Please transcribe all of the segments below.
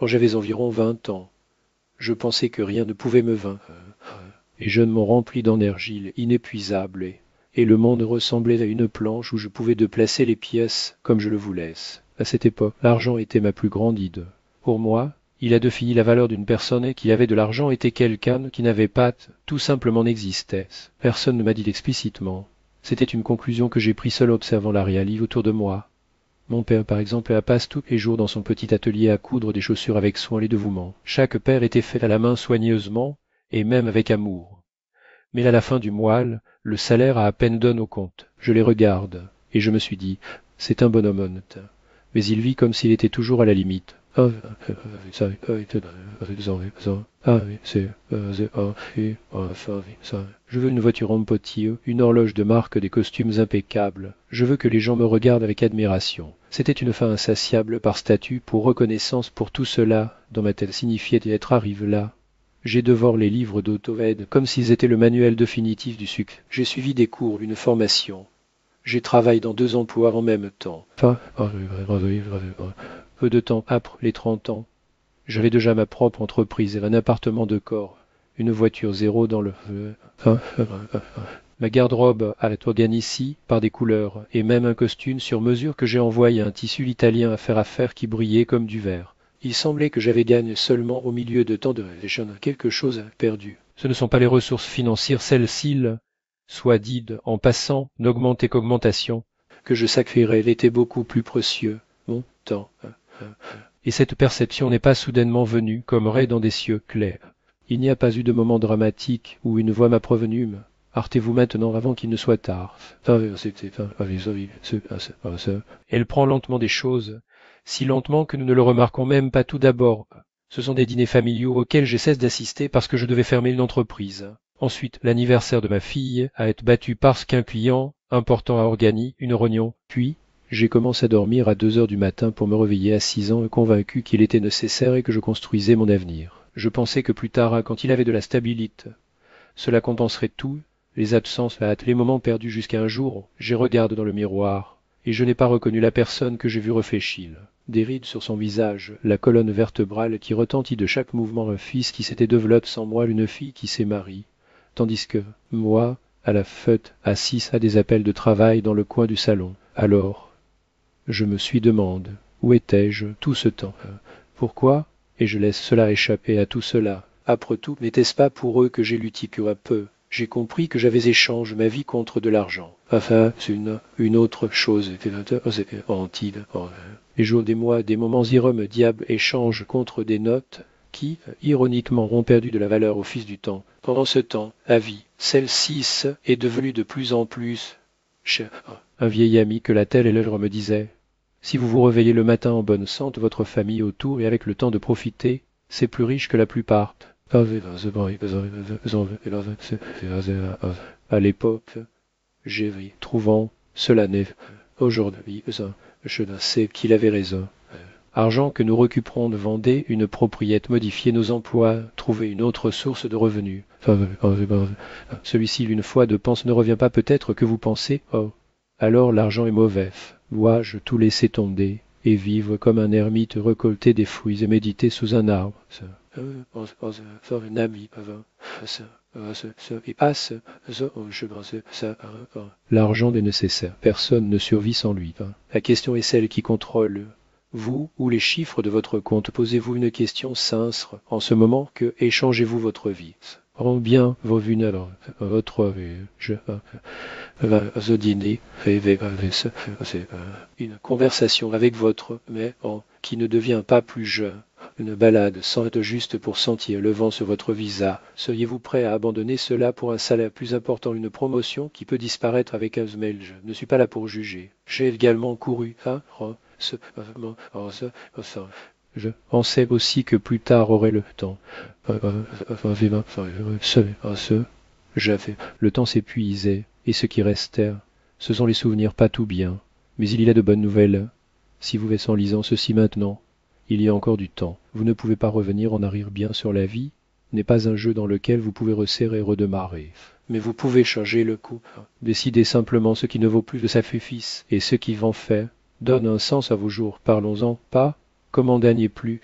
quand j'avais environ 20 ans. Je pensais que rien ne pouvait me vaincre. Et je m'en remplis d'énergie inépuisable, et le monde ressemblait à une planche où je pouvais déplacer les pièces comme je le voulais. À cette époque, l'argent était ma plus grande idole. Pour moi, il a défini la valeur d'une personne qui avait de l'argent était quelqu'un qui n'avait pas, tout simplement n'existait. Personne ne m'a dit explicitement. C'était une conclusion que j'ai prise seul observant la réalité autour de moi. Mon père, par exemple, passe tous les jours dans son petit atelier à coudre des chaussures avec soin les dévouements. Chaque paire était faite à la main soigneusement et même avec amour. Mais à la fin du mois, le salaire a à peine donne au compte. Je les regarde, et je me suis dit, c'est un bonhomme honnête. Mais il vit comme s'il était toujours à la limite. Je veux une voiture en potier, une horloge de marque, des costumes impeccables. Je veux que les gens me regardent avec admiration. C'était une fin insatiable par statut, pour reconnaissance, pour tout cela, dans ma tête signifiait d'être arrivé là. J'ai dévoré les livres d'Autoved comme s'ils étaient le manuel définitif du sucre. J'ai suivi des cours, une formation. J'ai travaillé dans 2 emplois en même temps. Peu de temps après les 30 ans, j'avais déjà ma propre entreprise et un appartement de corps, une voiture zéro dans le... Ma garde-robe a été organisée ici par des couleurs et même un costume sur mesure que j'ai envoyé un tissu italien à faire qui brillait comme du verre. Il semblait que j'avais gagné seulement au milieu de tant de jeunes quelque chose à perdu. Ce ne sont pas les ressources financières, celles-ci, soit dites en passant, n'augmentaient qu'augmentation, que je sacrifierais, elle était beaucoup plus précieux, mon temps. Et cette perception n'est pas soudainement venue, comme ray dans des cieux clairs. Il n'y a pas eu de moment dramatique où une voix m'a prévenu. Arrêtez-vous maintenant avant qu'il ne soit tard. Elle prend lentement des choses, si lentement que nous ne le remarquons même pas tout d'abord. Ce sont des dîners familiaux auxquels je cesse d'assister parce que je devais fermer une entreprise. Ensuite, l'anniversaire de ma fille a été battu parce qu'un client important a organisé une réunion. Puis, j'ai commencé à dormir à 2 heures du matin pour me réveiller à 6 ans, convaincu qu'il était nécessaire et que je construisais mon avenir. Je pensais que plus tard, quand il avait de la stabilité, cela compenserait tout, les absences, les moments perdus jusqu'à un jour. J'ai regardé dans le miroir, et je n'ai pas reconnu la personne que j'ai vue réfléchir. Des rides sur son visage, la colonne vertébrale qui retentit de chaque mouvement, un fils qui s'était développé sans moi, une fille qui s'est mariée. Tandis que, moi, à la fête, assis à des appels de travail dans le coin du salon. Alors, je me suis demandé, où étais-je tout ce temps? Pourquoi? Et je laisse cela échapper à tout cela. Après tout, n'était-ce pas pour eux que j'ai lutté peu à peu? J'ai compris que j'avais échangé ma vie contre de l'argent. Enfin, c'est une autre chose. Les jours, des mois, des moments irômes, diable échangent contre des notes qui, ironiquement, ont perdu de la valeur au fil du temps. Pendant ce temps, à vie, celle-ci est devenue de plus en plus chère. Un vieil ami que la telle et l'heure me disait, si vous vous réveillez le matin en bonne santé, votre famille autour et avec le temps de profiter, c'est plus riche que la plupart. À l'époque, j'ai ri, trouvant cela n'est aujourd'hui, je ne sais qu'il avait raison. Argent que nous récupérons de Vendée, une propriété, modifier nos emplois, trouver une autre source de revenus. Celui-ci, une fois de pense, ne revient pas peut-être que vous pensez, oh, alors l'argent est mauvais. Dois-je tout laisser tomber et vivre comme un ermite récolter des fruits et méditer sous un arbre? Un ami, l'argent est nécessaire. Personne ne survit sans lui. La question est celle qui contrôle. Vous ou les chiffres de votre compte, posez-vous une question sincère en ce moment que échangez-vous votre vie? Rends bien vos vulnérables, votre dîner, une conversation avec votre mais qui ne devient pas plus jeune, une balade sans être juste pour sentir le vent sur votre visage. Seriez-vous prêt à abandonner cela pour un salaire plus important, une promotion qui peut disparaître avec un mail? Je ne suis pas là pour juger. J'ai également couru, je pensais aussi que plus tard aurait le temps. J'avais. Le temps s'épuisait, et ce qui restait, ce sont les souvenirs pas tout bien. Mais il y a de bonnes nouvelles. Si vous êtes en lisant ceci maintenant, il y a encore du temps. Vous ne pouvez pas revenir en arrière bien sur la vie, n'est pas un jeu dans lequel vous pouvez resserrer et redémarrer. Mais vous pouvez changer le coup. Décidez simplement ce qui ne vaut plus de sacrifice, et ce qui va en faire. Donne un sens à vos jours. Parlons-en, pas, commandez plus.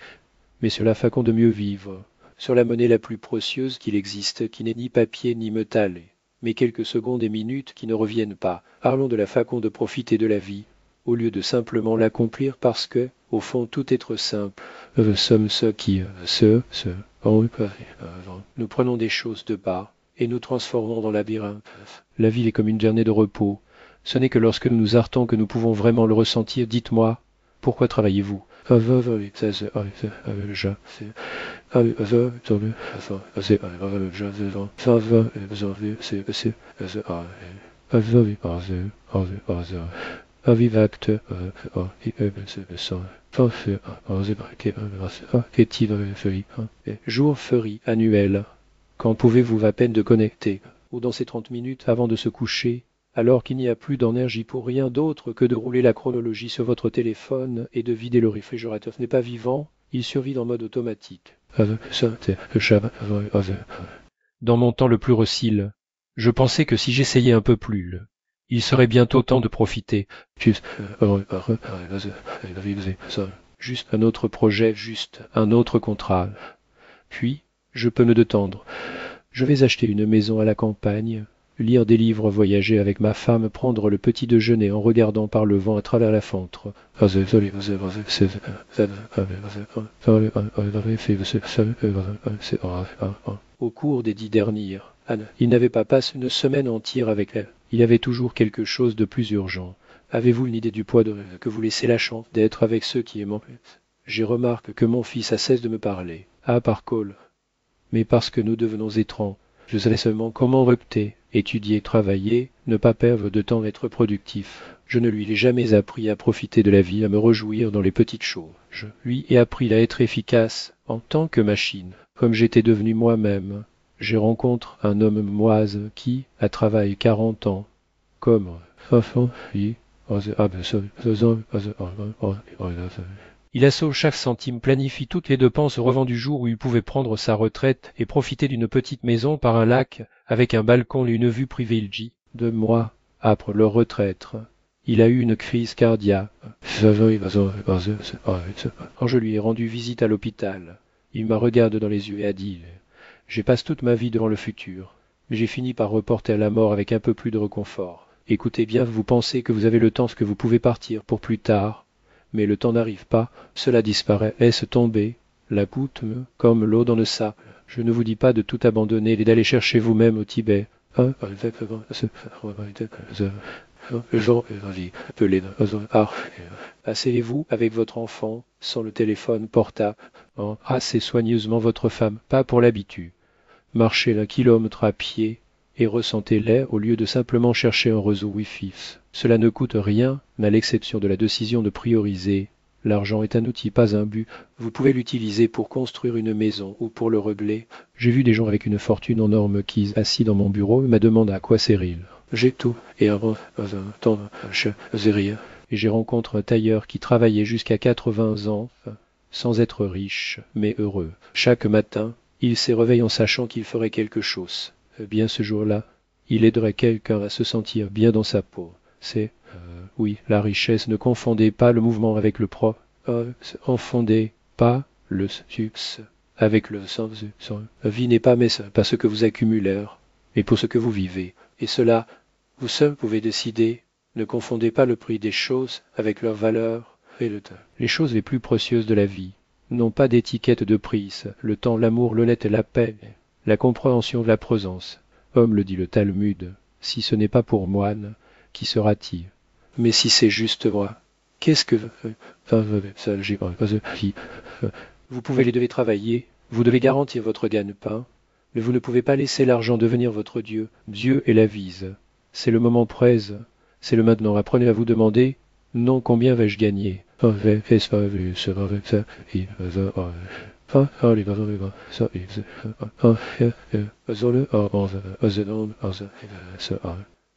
mais sur la façon de mieux vivre, sur la monnaie la plus précieuse qu'il existe, qui n'est ni papier ni métal, mais quelques secondes et minutes qui ne reviennent pas. Parlons de la façon de profiter de la vie, au lieu de simplement l'accomplir parce que, au fond, tout être simple. Sommes ceux qui nous prenons des choses de bas et nous transformons dans labyrinthe. La vie est comme une journée de repos. Ce n'est que lorsque nous nous arrêtons que nous pouvons vraiment le ressentir. Dites-moi, pourquoi travaillez-vous? Jour ferie annuel. Quand pouvez-vous à peine de connecter, ou dans ces 30 minutes avant de se coucher, alors qu'il n'y a plus d'énergie pour rien d'autre que de rouler la chronologie sur votre téléphone et de vider le réfrigérateur. Ce n'est pas vivant, il survit en mode automatique. Dans mon temps le plus recile, je pensais que si j'essayais un peu plus, il serait bientôt temps de profiter. Juste un autre projet, juste un autre contrat. Puis, je peux me détendre. Je vais acheter une maison à la campagne, lire des livres, voyager avec ma femme, prendre le petit déjeuner en regardant par le vent à travers la fenêtre. Au cours des 10 dernières, il n'avait pas passé une semaine entière avec elle. Il avait toujours quelque chose de plus urgent. Avez-vous une idée du poids que vous laissez la chance d'être avec ceux qui aiment? J'ai remarqué que mon fils a cessé de me parler. Ah, par call. Mais parce que nous devenons étranges. Je savais seulement comment opter, étudier, travailler, ne pas perdre de temps, être productif. Je ne lui ai jamais appris à profiter de la vie, à me réjouir dans les petites choses. Je lui ai appris à être efficace en tant que machine, comme j'étais devenu moi-même. J'ai rencontré un homme moise qui, à travail 40 ans, comme il assaut chaque centime, planifie toutes les dépenses au revend du jour où il pouvait prendre sa retraite et profiter d'une petite maison par un lac avec un balcon et une vue privilégiée. 2 mois après leur retraite, il a eu une crise cardiaque. Quand je lui ai rendu visite à l'hôpital, il m'a regardé dans les yeux et a dit « J'ai passé toute ma vie devant le futur, mais j'ai fini par reporter à la mort avec un peu plus de réconfort. Écoutez bien, vous pensez que vous avez le temps, que vous pouvez partir pour plus tard. Mais le temps n'arrive pas, cela disparaît, laisse tomber, la goutte, comme l'eau dans le sable. Je ne vous dis pas de tout abandonner et d'aller chercher vous-même au Tibet. Asseyez-vous avec votre enfant, sans le téléphone portable. Embrassez soigneusement votre femme, pas pour l'habitude. Marchez 1 kilomètre à pied et ressentez l'air au lieu de simplement chercher un réseau Wi-Fi. Cela ne coûte rien, à l'exception de la décision de prioriser. L'argent est un outil, pas un but. Vous pouvez l'utiliser pour construire une maison ou pour le reblai. J'ai vu des gens avec une fortune en or qui, assis dans mon bureau, me demandent à quoi sert-il. J'ai tout, et et j'ai rencontré un tailleur qui travaillait jusqu'à 80 ans, sans être riche, mais heureux. Chaque matin, il se réveille en sachant qu'il ferait quelque chose. Bien ce jour-là, il aiderait quelqu'un à se sentir bien dans sa peau. C'est, oui, la richesse. Ne confondez pas le mouvement avec le propre. Confondez pas le succès avec le sens. Vie n'est pas ce que vous accumulez, mais pour ce que vous vivez. Et cela, vous seul pouvez décider. Ne confondez pas le prix des choses avec leur valeur et le temps. Les choses les plus précieuses de la vie n'ont pas d'étiquette de prix. Le temps, l'amour, l'honnête, la paix, la compréhension de la présence. Homme le dit le Talmud, si ce n'est pas pour moine, qui sera-t-il? Mais si c'est juste moi, qu'est-ce que... Vous pouvez les devez travailler, vous devez garantir votre gagne-pain, mais vous ne pouvez pas laisser l'argent devenir votre Dieu. Dieu est la vise. C'est le moment presse, c'est le maintenant. Apprenez à vous demander, non, combien vais-je gagner?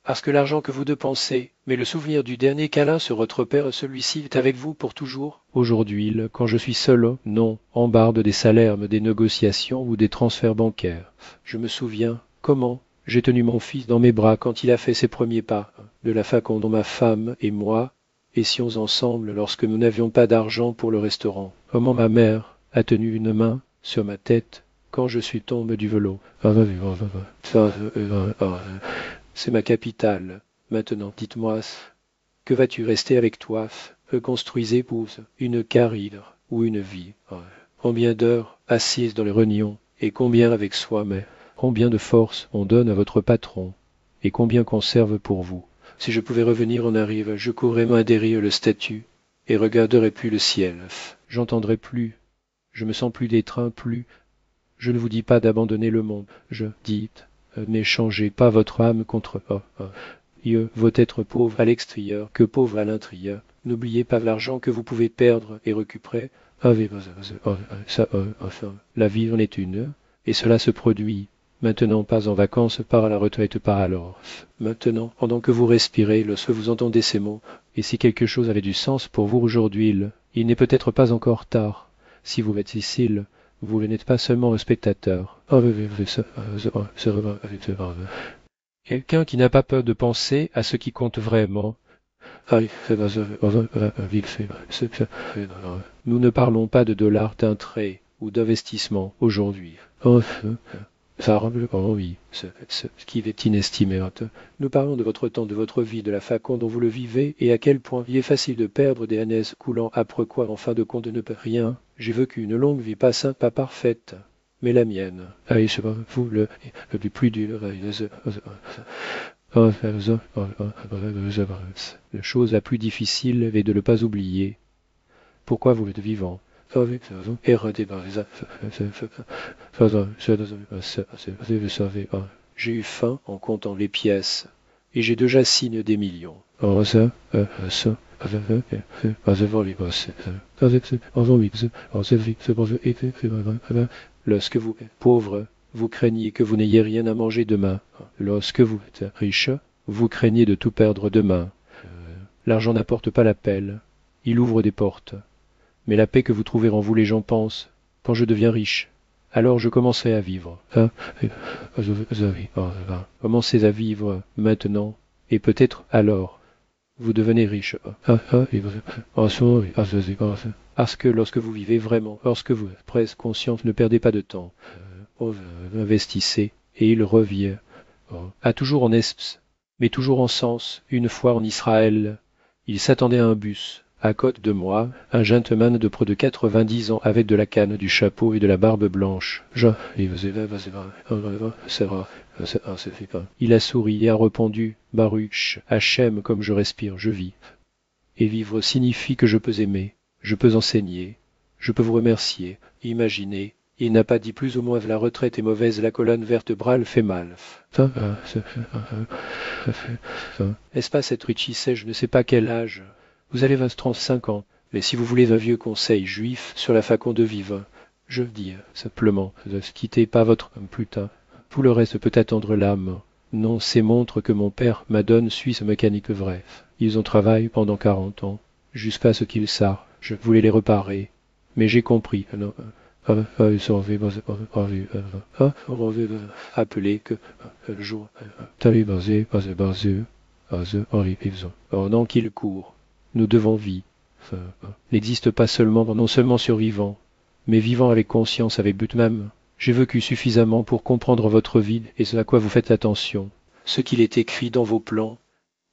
Parce que l'argent que vous dépensez, mais le souvenir du dernier câlin sur votre père, celui-ci est avec vous pour toujours. Aujourd'hui, quand je suis seul, non, en barde des salaires, des négociations ou des transferts bancaires. Je me souviens, comment j'ai tenu mon fils dans mes bras quand il a fait ses premiers pas, de la façon dont ma femme et moi étions ensemble lorsque nous n'avions pas d'argent pour le restaurant. Comment ma mère a tenu une main sur ma tête quand je suis tombé du vélo. C'est ma capitale. Maintenant, dites-moi, que vas-tu rester avec toi? Construisez pour une carrière ou une vie. Combien d'heures assises dans les renions, et combien avec soi, mais combien de force on donne à votre patron, et combien conserve pour vous. Si je pouvais revenir en arrière, je courrais m'adhérer le statut, et regarderais plus le ciel. J'entendrais plus, je me sens plus d'étreint, plus. Je ne vous dis pas d'abandonner le monde, je dis, n'échangez pas votre âme contre Dieu vaut être pauvre à l'extérieur que pauvre à l'intérieur. N'oubliez pas l'argent que vous pouvez perdre et récupérer. La vie en est une, et cela se produit. Maintenant pas en vacances, par à la retraite, par alors. Maintenant, pendant que vous respirez, lorsque vous entendez ces mots, et si quelque chose avait du sens pour vous aujourd'hui, il n'est peut-être pas encore tard. Si vous êtes ici, vous n'êtes pas seulement un spectateur. Quelqu'un qui n'a pas peur de penser à ce qui compte vraiment. Nous ne parlons pas de dollars, d'intérêt ou d'investissement aujourd'hui. Oui, ce qui est inestimé. Nous parlons de votre temps, de votre vie, de la façon dont vous le vivez et à quel point il est facile de perdre des années coulant après quoi, en fin de compte, de ne pas rien. J'ai vécu une longue vie, pas simple, pas parfaite, mais la mienne. Je sais pas, vous, le plus dur. La chose la plus difficile est de ne pas oublier pourquoi vous êtes vivant. J'ai eu faim en comptant les pièces, et j'ai déjà signé des millions. Lorsque vous, pauvre, vous craignez que vous n'ayez rien à manger demain. Lorsque vous êtes riche, vous craignez de tout perdre demain. L'argent n'apporte pas la paix, il ouvre des portes. Mais la paix que vous trouvez en vous, les gens pensent, quand je deviens riche, alors je commencerai à vivre. Commencez à vivre maintenant, et peut-être alors, vous devenez riche. Parce que lorsque vous vivez vraiment, lorsque vous êtes presque conscient, ne perdez pas de temps. Investissez, et il revient. A toujours en Esps, mais toujours en sens, une fois en Israël, il s'attendait à un bus. À côté de moi, un gentleman de près de 90 ans avec de la canne, du chapeau et de la barbe blanche. Il a souri et a répondu, Baruch, Hachem, comme je respire, je vis. Et vivre signifie que je peux aimer, je peux enseigner, je peux vous remercier, imaginer. Il n'a pas dit plus ou moins la retraite est mauvaise, la colonne vertébrale fait mal. N'est-ce pas cette Richie, je ne sais pas quel âge. Vous avez 35 ans, mais si vous voulez un vieux conseil juif sur la façon de vivre, je dis simplement, ne quittez pas votre homme plus tard. Tout le reste peut attendre l'âme. Non, ces montres que mon père m'adonne suisse mécanique vraie. Ils ont travaillé pendant 40 ans, jusqu'à ce qu'ils savent. Je voulais les réparer, mais j'ai compris. Non, appeler que le jour. Pendant qu'il court, nous devons vivre. N'existe pas seulement non seulement survivant, mais vivant avec conscience, avec but même. J'ai vécu suffisamment pour comprendre votre vie et ce à quoi vous faites attention, ce qu'il est écrit dans vos plans.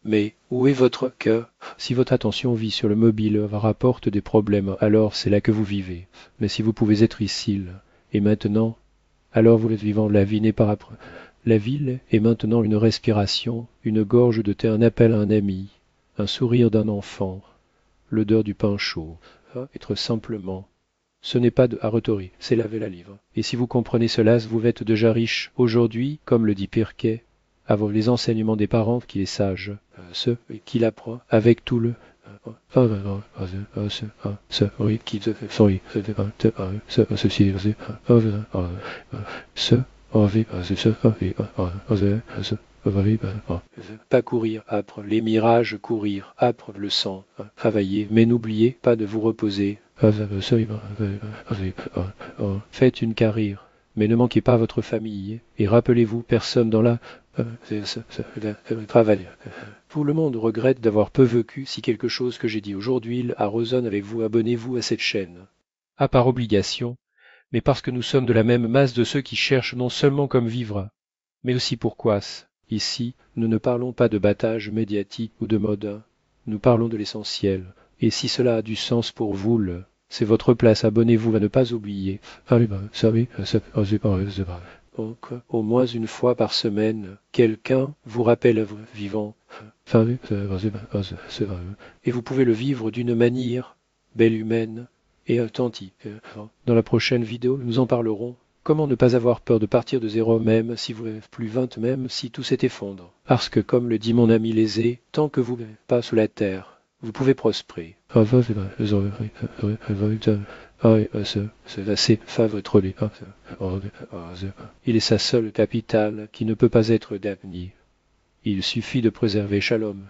Mais où est votre cœur? Si votre attention vit sur le mobile rapporte des problèmes, alors c'est là que vous vivez. Mais si vous pouvez être ici et maintenant, alors vous êtes vivant. La vie n'est pas après. La ville est maintenant une respiration, une gorge de thé, un appel à un ami, un sourire d'un enfant, l'odeur du pain chaud. Être simplement. Ce n'est pas de rhétorique, c'est laver la livre. Et si vous comprenez cela, vous êtes déjà riche aujourd'hui, comme le dit Pirquet, avant les enseignements des parents qui est sage, ceux qui l'apprend avec tout le pas courir âpre, les mirages courir âpre le sang, travailler, mais n'oubliez pas de vous reposer. Faites une carrière, mais ne manquez pas votre famille, et rappelez-vous, personne dans la travail. Tout le monde regrette d'avoir peu vécu si quelque chose que j'ai dit aujourd'hui a résonne avec vous, abonnez-vous à cette chaîne. pas par obligation, mais parce que nous sommes de la même masse de ceux qui cherchent non seulement comme vivre, mais aussi pourquoi. Ici, nous ne parlons pas de battage médiatique ou de mode, nous parlons de l'essentiel. Et si cela a du sens pour vous, c'est votre place, abonnez-vous à ne pas oublier. Donc, au moins une fois par semaine, quelqu'un vous rappelle vivant. Et vous pouvez le vivre d'une manière belle humaine et authentique. Dans la prochaine vidéo, nous en parlerons. Comment ne pas avoir peur de partir de zéro même si vous n'êtes plus 20 même si tout s'effondre. Parce que comme le dit mon ami Lésé, tant que vous n'êtes pas sous la terre, vous pouvez prospérer. Il est sa seule capitale qui ne peut pas être d'avenir. Il suffit de préserver Shalom.